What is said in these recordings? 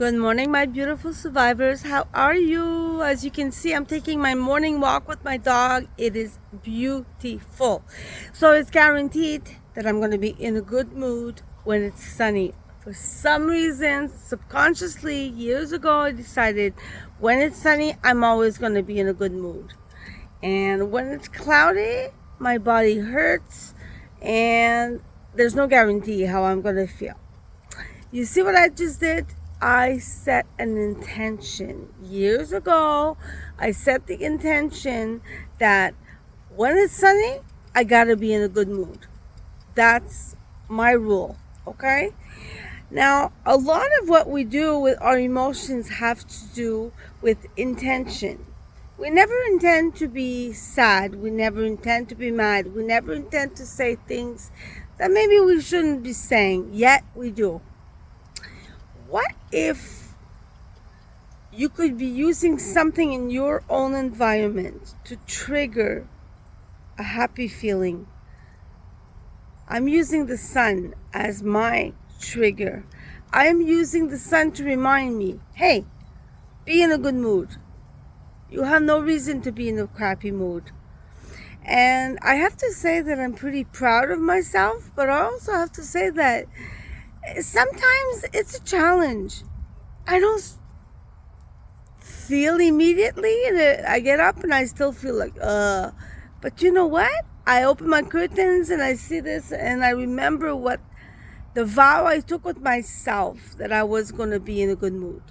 Good morning, my beautiful survivors. How are you? As you can see, I'm taking my morning walk with my dog. It is beautiful. So it's guaranteed that I'm going to be in a good mood when it's sunny. For some reason, subconsciously, years ago, I decided when it's sunny, I'm always going to be in a good mood. And when it's cloudy, my body hurts and there's no guarantee how I'm going to feel. You see what I just did? I set an intention. Years ago, I set the intention that when it's sunny, I gotta be in a good mood. That's my rule, okay? Now, a lot of what we do with our emotions have to do with intention. We never intend to be sad. We never intend to be mad. We never intend to say things that maybe we shouldn't be saying, yet we do. What if you could be using something in your own environment to trigger a happy feeling? I'm using the sun as my trigger. I'm using the sun to remind me, hey, be in a good mood. You have no reason to be in a crappy mood. And I have to say that I'm pretty proud of myself, but I also have to say that sometimes it's a challenge. I don't feel immediately, and I get up and I still feel like, but you know what? I open my curtains and I see this and I remember what the vow I took with myself, that I was going to be in a good mood.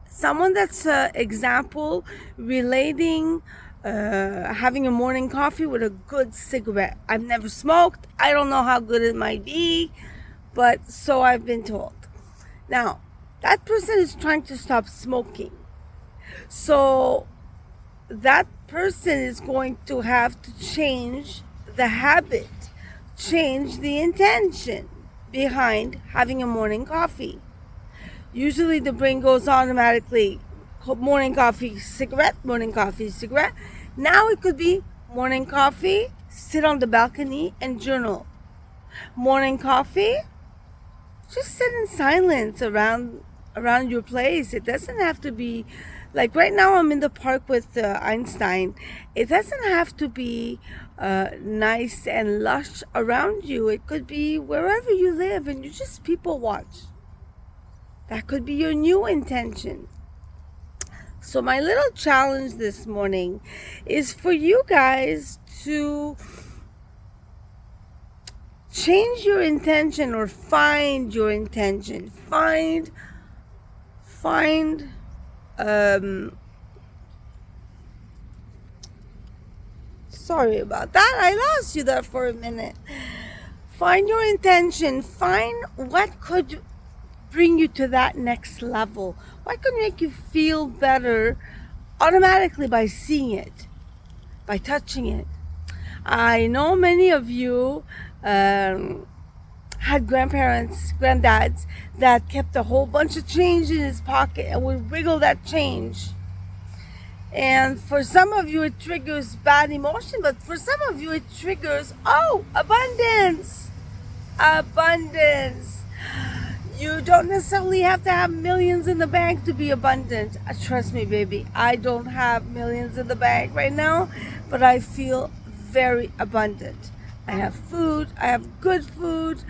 Someone that's an example relating having a morning coffee with a good cigarette. I've never smoked. I don't know how good it might be, but so I've been told. Now, that person is trying to stop smoking. So that person is going to have to change the habit, change the intention behind having a morning coffee. Usually the brain goes automatically, morning coffee, cigarette, morning coffee, cigarette. Now it could be morning coffee, sit on the balcony and journal. Morning coffee, just sit in silence around your place. It doesn't have to be like right now I'm in the park with Einstein. It doesn't have to be nice and lush around you. It could be wherever you live and you just people watch. That could be your new intention. So my little challenge this morning is for you guys to change your intention or find your intention. Find sorry about that. I lost you there for a minute. Find your intention. Find what could bring you to that next level. What could make you feel better automatically by seeing it, by touching it. I know many of you had grandparents, granddads that kept a whole bunch of change in his pocket and would wiggle that change. And for some of you it triggers bad emotion, but for some of you it triggers, abundance. Abundance. You don't necessarily have to have millions in the bank to be abundant. Trust me, baby, I don't have millions in the bank right now, but I feel very abundant. I have food, I have good food,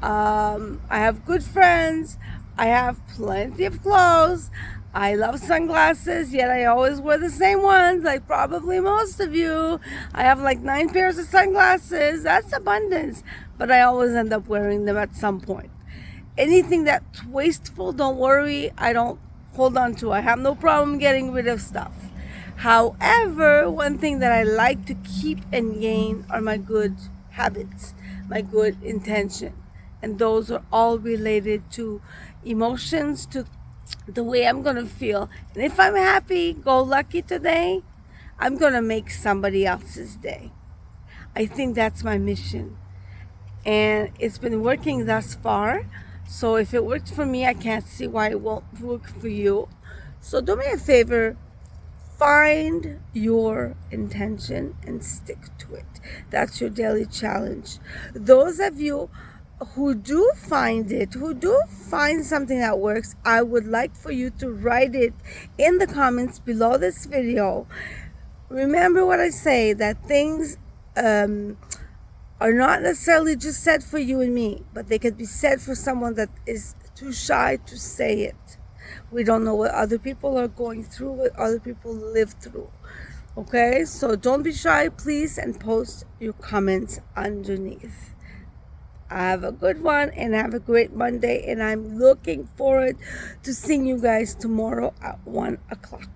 I have good friends, I have plenty of clothes, I love sunglasses, yet I always wear the same ones, like probably most of you. I have like 9 pairs of sunglasses. That's abundance, but I always end up wearing them at some point. Anything that's wasteful, don't worry, I don't hold on to. I have no problem getting rid of stuff. However, one thing that I like to keep and gain are my good habits, my good intention. And those are all related to emotions, to the way I'm going to feel. And if I'm happy, go lucky today, I'm going to make somebody else's day. I think that's my mission. And it's been working thus far. So if it worked for me, I can't see why it won't work for you. So do me a favor, find your intention and stick to it. That's your daily challenge. Those of you who do find it, who do find something that works, I would like for you to write it in the comments below this video. Remember what I say, that things are not necessarily just said for you and me, but they could be said for someone that is too shy to say it. We don't know what other people are going through, what other people live through. Okay, so don't be shy, please, and post your comments underneath. Have a good one and have a great Monday, and I'm looking forward to seeing you guys tomorrow at 1 o'clock.